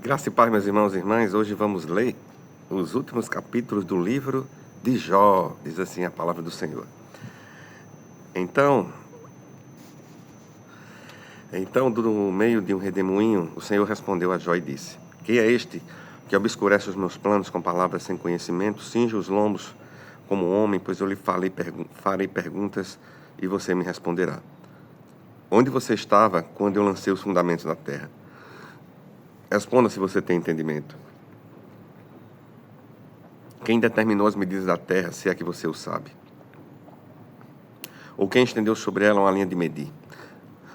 Graça e paz, meus irmãos e irmãs. Hoje vamos ler os últimos capítulos do livro de Jó, diz assim a palavra do Senhor. Então, do meio de um redemoinho, o Senhor respondeu a Jó e disse: Quem é este que obscurece os meus planos com palavras sem conhecimento? Cinge os lombos como homem, pois eu lhe farei perguntas e você me responderá. Onde você estava quando eu lancei os fundamentos da terra? Responda se você tem entendimento. Quem determinou as medidas da terra, se é que você o sabe? Ou quem estendeu sobre ela uma linha de medir?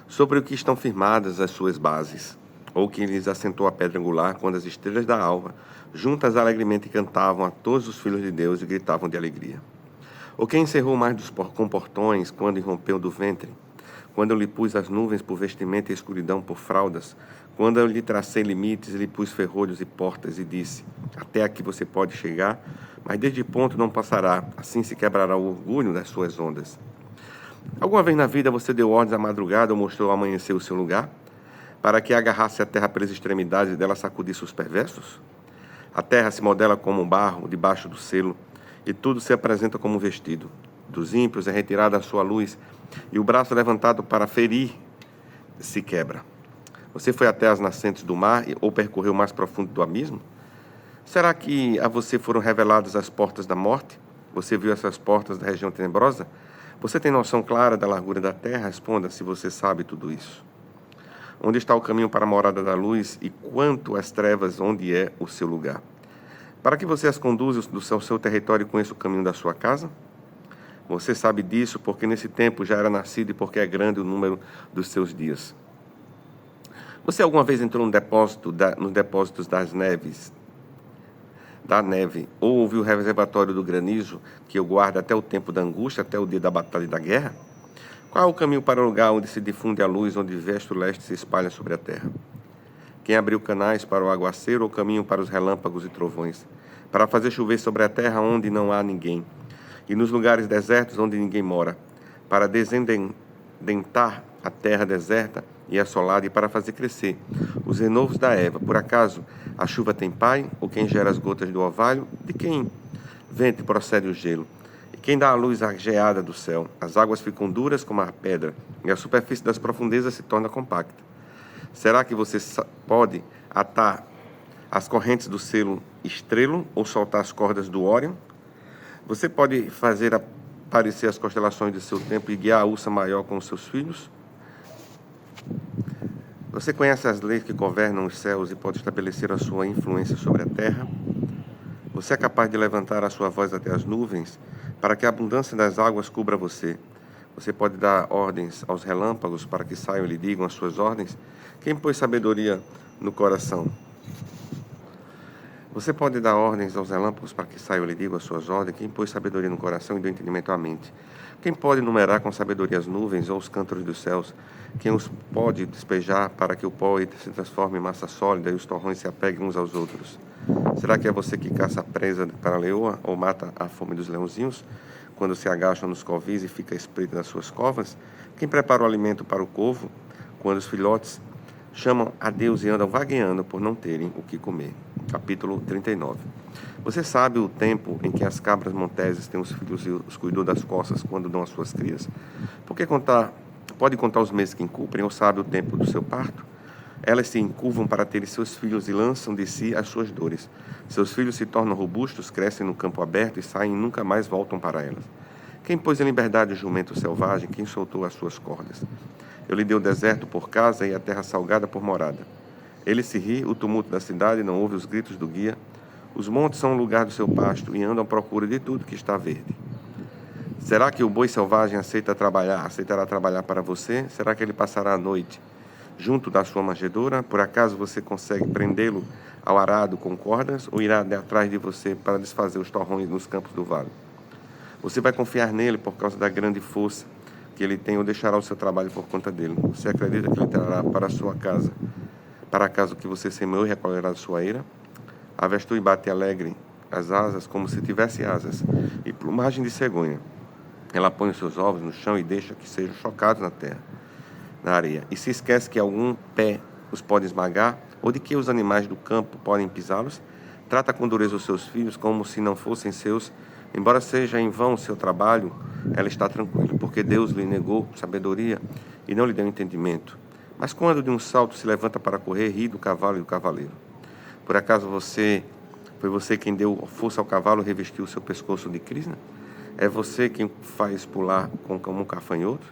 Sobre o que estão firmadas as suas bases? Ou quem lhes assentou a pedra angular quando as estrelas da alva, juntas alegremente cantavam a todos os filhos de Deus e gritavam de alegria? Ou quem encerrou mais com portões quando irrompeu do ventre? Quando eu lhe pus as nuvens por vestimenta e a escuridão por fraldas, quando eu lhe tracei limites e lhe pus ferrolhos e portas e disse, até aqui você pode chegar, mas desde ponto não passará, assim se quebrará o orgulho das suas ondas. Alguma vez na vida você deu ordens à madrugada ou mostrou ao amanhecer o seu lugar, para que agarrasse a terra pelas extremidades e dela sacudisse os perversos? A terra se modela como um barro debaixo do selo, e tudo se apresenta como um vestido. Dos ímpios é retirada a sua luz, e o braço levantado para ferir se quebra. Você foi até as nascentes do mar ou percorreu o mais profundo do abismo? Será que a você foram reveladas as portas da morte? Você viu essas portas da região tenebrosa? Você tem noção clara da largura da terra? Responda se você sabe tudo isso. Onde está o caminho para a morada da luz e quanto às trevas, onde é o seu lugar? Para que você as conduza do seu território e conheça o caminho da sua casa? Você sabe disso porque nesse tempo já era nascido e porque é grande o número dos seus dias. Você alguma vez entrou nos depósitos da neve, ou ouviu o reservatório do granizo que eu guardo até o tempo da angústia, até o dia da batalha e da guerra? Qual é o caminho para o lugar onde se difunde a luz, onde veste o leste se espalha sobre a terra? Quem abriu canais para o aguaceiro ou caminho para os relâmpagos e trovões? Para fazer chover sobre a terra onde não há ninguém, e nos lugares desertos onde ninguém mora, para descendentar a terra deserta e assolada, e para fazer crescer os renovos da erva. Por acaso a chuva tem pai, ou quem gera as gotas do orvalho? De quem vento procede o gelo? E quem dá a luz à geada do céu? As águas ficam duras como a pedra, e a superfície das profundezas se torna compacta. Será que você pode atar as correntes do selo estrelo, ou soltar as cordas do Órion? Você pode fazer aparecer as constelações de seu tempo e guiar a ursa maior com os seus filhos? Você conhece as leis que governam os céus e pode estabelecer a sua influência sobre a terra? Você é capaz de levantar a sua voz até as nuvens, para que a abundância das águas cubra você? Você pode dar ordens aos relâmpagos para que saiam e lhe digam as suas ordens? Quem pôs sabedoria no coração? Você pode dar ordens aos relâmpagos para que saiam e lhe digam as suas ordens? Quem pôs sabedoria no coração e deu entendimento à mente? Quem pode numerar com sabedoria as nuvens ou os cântaros dos céus? Quem os pode despejar para que o pó se transforme em massa sólida e os torrões se apeguem uns aos outros? Será que é você que caça a presa para a leoa ou mata a fome dos leãozinhos, quando se agacham nos covis e fica espreita nas suas covas? Quem prepara o alimento para o corvo, quando os filhotes chamam a Deus e andam vagueando por não terem o que comer? Capítulo 39. Você sabe o tempo em que as cabras monteses têm os filhos e os cuidou das costas quando dão as suas crias? Pode contar os meses que encumprem, ou sabe o tempo do seu parto? Elas se encurvam para terem seus filhos e lançam de si as suas dores. Seus filhos se tornam robustos, crescem no campo aberto e saem e nunca mais voltam para elas. Quem pôs em liberdade o jumento selvagem? Quem soltou as suas cordas? Eu lhe dei o deserto por casa e a terra salgada por morada. Ele se ri, o tumulto da cidade não ouve os gritos do guia. Os montes são o lugar do seu pasto e andam à procura de tudo que está verde. Será que o boi selvagem aceitará trabalhar para você? Será que ele passará a noite junto da sua manjedoura? Por acaso você consegue prendê-lo ao arado com cordas ou irá atrás de você para desfazer os torrões nos campos do vale? Você vai confiar nele por causa da grande força que ele tem ou deixará o seu trabalho por conta dele? Você acredita que ele trará para a sua casa, para a casa que você semeou e recolherá a sua eira? Avestruz bate alegre as asas como se tivesse asas e plumagem de cegonha. Ela põe os seus ovos no chão e deixa que sejam chocados na terra, na areia. E se esquece que algum pé os pode esmagar, ou de que os animais do campo podem pisá-los? Trata com dureza os seus filhos como se não fossem seus. Embora seja em vão o seu trabalho, ela está tranquila, porque Deus lhe negou sabedoria e não lhe deu entendimento. Mas quando de um salto se levanta para correr, ri do cavalo e do cavaleiro. Por acaso foi você quem deu força ao cavalo e revestiu o seu pescoço de crina? É você quem faz pular como um cafanhoto?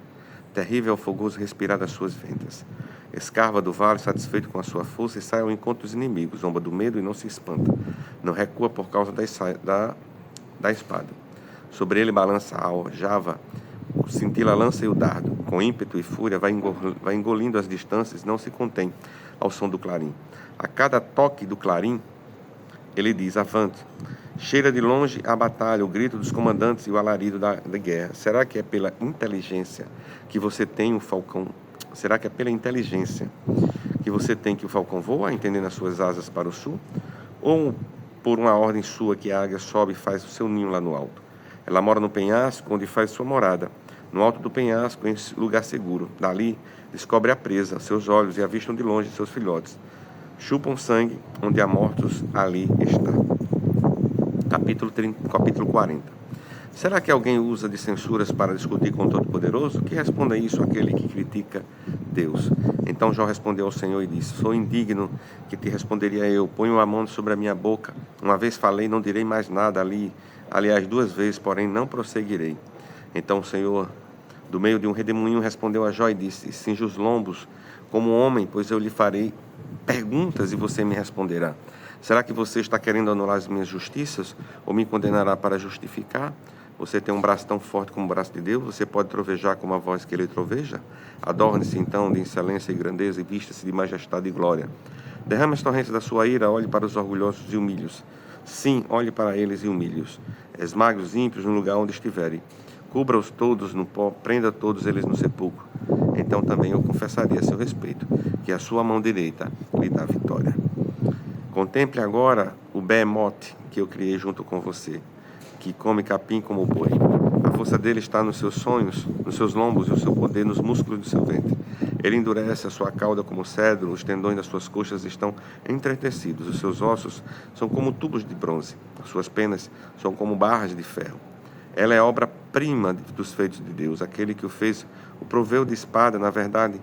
Terrível é o fogoso respirar das suas ventas. Escarva do vale, satisfeito com a sua força, e sai ao encontro dos inimigos, zomba do medo e não se espanta. Não recua por causa da espada. Sobre ele balança a aljava, cintila a lança e o dardo. Com ímpeto e fúria vai engolindo as distâncias, não se contém ao som do clarim. A cada toque do clarim, ele diz, avante. Cheira de longe a batalha, o grito dos comandantes e o alarido da guerra. Será que é pela inteligência que você tem o falcão? Será que é pela inteligência que você tem que o falcão voa, entendendo as suas asas para o sul? Ou por uma ordem sua que a águia sobe e faz o seu ninho lá no alto? Ela mora no penhasco, onde faz sua morada, no alto do penhasco, em lugar seguro. Dali, descobre a presa, seus olhos, e avistam de longe seus filhotes. Chupam sangue, onde há mortos, ali está. Capítulo 40. Será que alguém usa de censuras para discutir com o Todo-Poderoso? Que responda isso aquele que critica Deus. Então Jó respondeu ao Senhor e disse, sou indigno que te responderia eu, ponho a mão sobre a minha boca. Uma vez falei, não direi mais nada aliás, 2 vezes, porém não prosseguirei. Então o Senhor, do meio de um redemoinho, respondeu a Jó e disse, cinge os lombos como homem, pois eu lhe farei perguntas e você me responderá. Será que você está querendo anular as minhas justiças ou me condenará para justificar? Você tem um braço tão forte como o braço de Deus? Você pode trovejar como a voz que ele troveja? Adorne-se então de excelência e grandeza e vista-se de majestade e glória. Derrame as torrentes da sua ira, olhe para os orgulhosos e humilhos. Sim, olhe para eles e humilhe-os. Esmague os ímpios no lugar onde estiverem. Cubra-os todos no pó, prenda todos eles no sepulcro. Então também eu confessaria a seu respeito, que a sua mão direita lhe dá vitória. Contemple agora o behemote que eu criei junto com você, que come capim como boi. A força dele está nos seus sonhos, nos seus lombos, e o seu poder nos músculos do seu ventre. Ele endurece a sua cauda como cedro, os tendões das suas coxas estão entretecidos, os seus ossos são como tubos de bronze, as suas penas são como barras de ferro. Ela é obra-prima dos feitos de Deus, aquele que o fez, o proveu de espada, na verdade.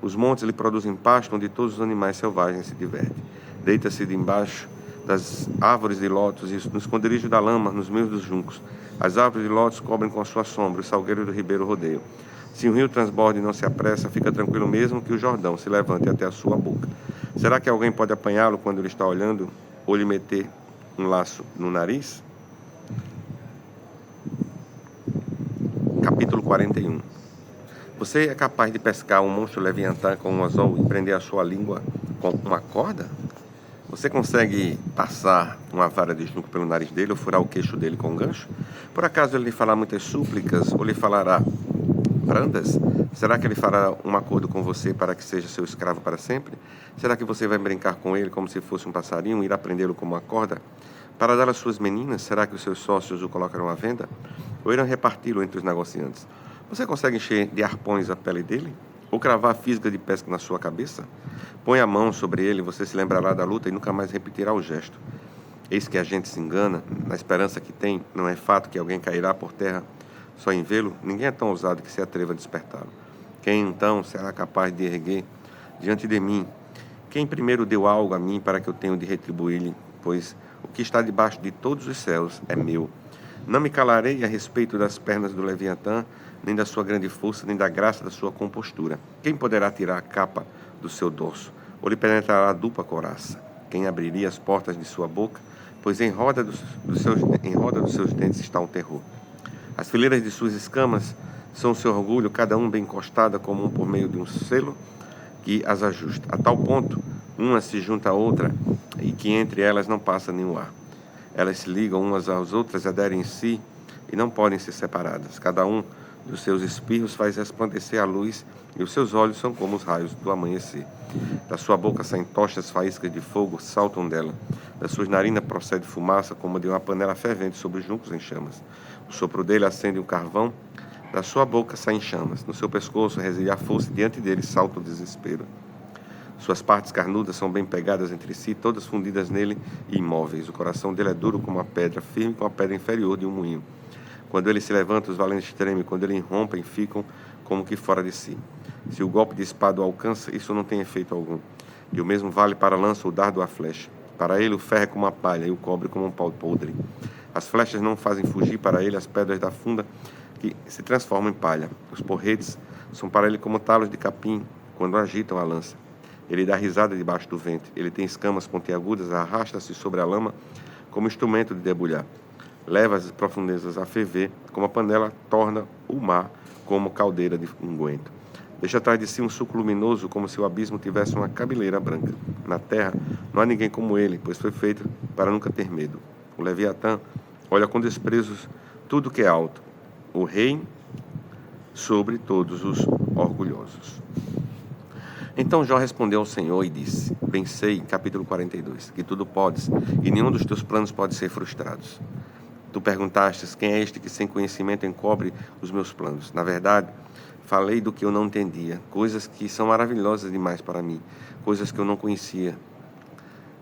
Os montes lhe produzem pasto, onde todos os animais selvagens se divertem. Deita-se debaixo das árvores de lótus e no esconderijo da lama, nos meios dos juncos. As árvores de lótus cobrem com a sua sombra, os salgueiros do ribeiro rodeiam. Se o rio transborda e não se apressa, fica tranquilo mesmo que o Jordão se levante até a sua boca. Será que alguém pode apanhá-lo quando ele está olhando ou lhe meter um laço no nariz? Capítulo 41. Você é capaz de pescar um monstro leviatã com um anzol e prender a sua língua com uma corda? Você consegue passar uma vara de junco pelo nariz dele ou furar o queixo dele com um gancho? Por acaso ele lhe falar muitas súplicas ou lhe falará brandas? Será que ele fará um acordo com você para que seja seu escravo para sempre? Será que você vai brincar com ele como se fosse um passarinho e irá prendê-lo como uma corda? Para dar às suas meninas, será que os seus sócios o colocarão à venda? Ou irão reparti-lo entre os negociantes? Você consegue encher de arpões a pele dele? Ou cravar a fisga de pesca na sua cabeça? Põe a mão sobre ele, você se lembrará da luta e nunca mais repetirá o gesto. Eis que a gente se engana, na esperança que tem, não é fato que alguém cairá por terra só em vê-lo? Ninguém é tão ousado que se atreva a despertá-lo. Quem então será capaz de erguer diante de mim? Quem primeiro deu algo a mim para que eu tenha de retribuir-lhe? Pois o que está debaixo de todos os céus é meu. Não me calarei a respeito das pernas do Leviatã, nem da sua grande força, nem da graça da sua compostura. Quem poderá tirar a capa do seu dorso, ou lhe penetrará a dupla couraça? Quem abriria as portas de sua boca? Pois em roda dos seus dentes está um terror. As fileiras de suas escamas são o seu orgulho, cada um bem encostada como um por meio de um selo que as ajusta. A tal ponto, uma se junta à outra e que entre elas não passa nenhum ar. Elas se ligam umas às outras, aderem em si e não podem ser separadas. Cada um dos seus espirros faz resplandecer a luz e os seus olhos são como os raios do amanhecer. Da sua boca saem tochas, faíscas de fogo, saltam dela. Das suas narinas procede fumaça como de uma panela fervente sobre os juncos em chamas. O sopro dele acende um carvão, da sua boca saem chamas. No seu pescoço reside a força e diante dele salta o desespero. Suas partes carnudas são bem pegadas entre si, todas fundidas nele e imóveis. O coração dele é duro como uma pedra, firme como a pedra inferior de um moinho. Quando ele se levanta, os valentes tremem, quando ele irrompem, ficam como que fora de si. Se o golpe de espada o alcança, isso não tem efeito algum. E o mesmo vale para a lança, o dardo ou a flecha. Para ele o ferro é como uma palha e o cobre como um pau podre. As flechas não fazem fugir para ele as pedras da funda que se transformam em palha. Os porretes são para ele como talos de capim quando agitam a lança. Ele dá risada debaixo do vento. Ele tem escamas pontiagudas, arrasta-se sobre a lama como instrumento de debulhar. Leva as profundezas a ferver, como a panela torna o mar como caldeira de unguento. Deixa atrás de si um sulco luminoso, como se o abismo tivesse uma cabeleira branca. Na terra não há ninguém como ele, pois foi feito para nunca ter medo. O Leviatã olha com desprezo tudo que é alto. O rei sobre todos os orgulhosos. Então Jó respondeu ao Senhor e disse: Bem sei, capítulo 42, que tudo podes, e nenhum dos teus planos pode ser frustrados. Tu perguntastes: quem é este que sem conhecimento encobre os meus planos? Na verdade, falei do que eu não entendia, coisas que são maravilhosas demais para mim, coisas que eu não conhecia.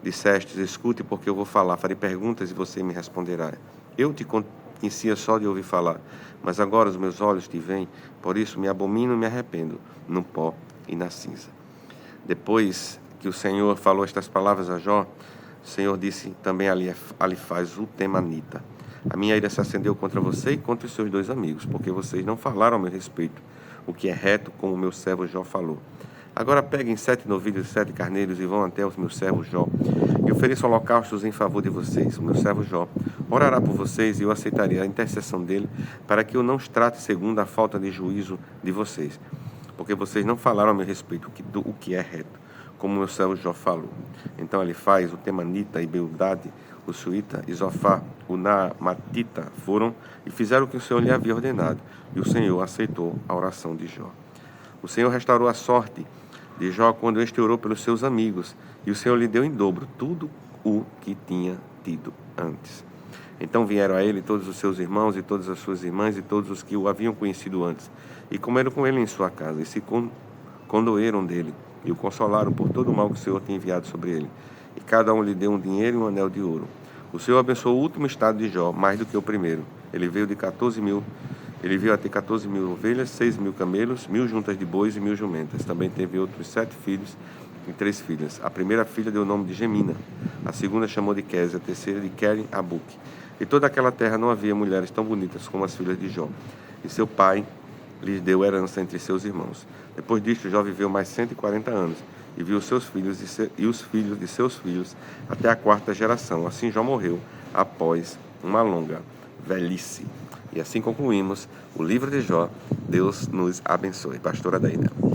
Dissestes: escute, porque eu vou falar, farei perguntas e você me responderá. Eu te conhecia só de ouvir falar, mas agora os meus olhos te veem, por isso me abomino e me arrependo, no pó e na cinza. Depois que o Senhor falou estas palavras a Jó, o Senhor disse também a Elifaz, o temanita: a minha ira se acendeu contra você e contra os seus 2 amigos, porque vocês não falaram a meu respeito o que é reto, como o meu servo Jó falou. Agora peguem 7 novilhos e 7 carneiros e vão até o meu servo Jó, e ofereçam holocaustos em favor de vocês. O meu servo Jó orará por vocês e eu aceitarei a intercessão dele, para que eu não os trate segundo a falta de juízo de vocês, porque vocês não falaram a meu respeito o que é reto, como o meu servo Jó falou. Então Elifaz, o temanita, e Bildade, o suíta, e Zofar, o naamatita, foram e fizeram o que o Senhor lhe havia ordenado, e o Senhor aceitou a oração de Jó. O Senhor restaurou a sorte de Jó quando este orou pelos seus amigos, e o Senhor lhe deu em dobro tudo o que tinha tido antes. Então vieram a ele todos os seus irmãos e todas as suas irmãs e todos os que o haviam conhecido antes, e comeram com ele em sua casa, e se condoeram dele, e o consolaram por todo o mal que o Senhor tinha enviado sobre ele. E cada um lhe deu um dinheiro e um anel de ouro. O Senhor abençoou o último estado de Jó, mais do que o primeiro. Ele veio a ter 14 mil ovelhas, 6 mil camelos, 1.000 juntas de bois e 1.000 jumentas. Também teve outros 7 filhos e 3 filhas. A primeira filha deu o nome de Gemina, a segunda chamou de Késia, a terceira de Keren Abuque. E toda aquela terra não havia mulheres tão bonitas como as filhas de Jó. E seu pai lhes deu herança entre seus irmãos. Depois disto, Jó viveu mais 140 anos, e viu seus filhos e os filhos de seus filhos até a 4ª geração. Assim Jó morreu após uma longa velhice. E assim concluímos o livro de Jó. Deus nos abençoe. Pastora Daína.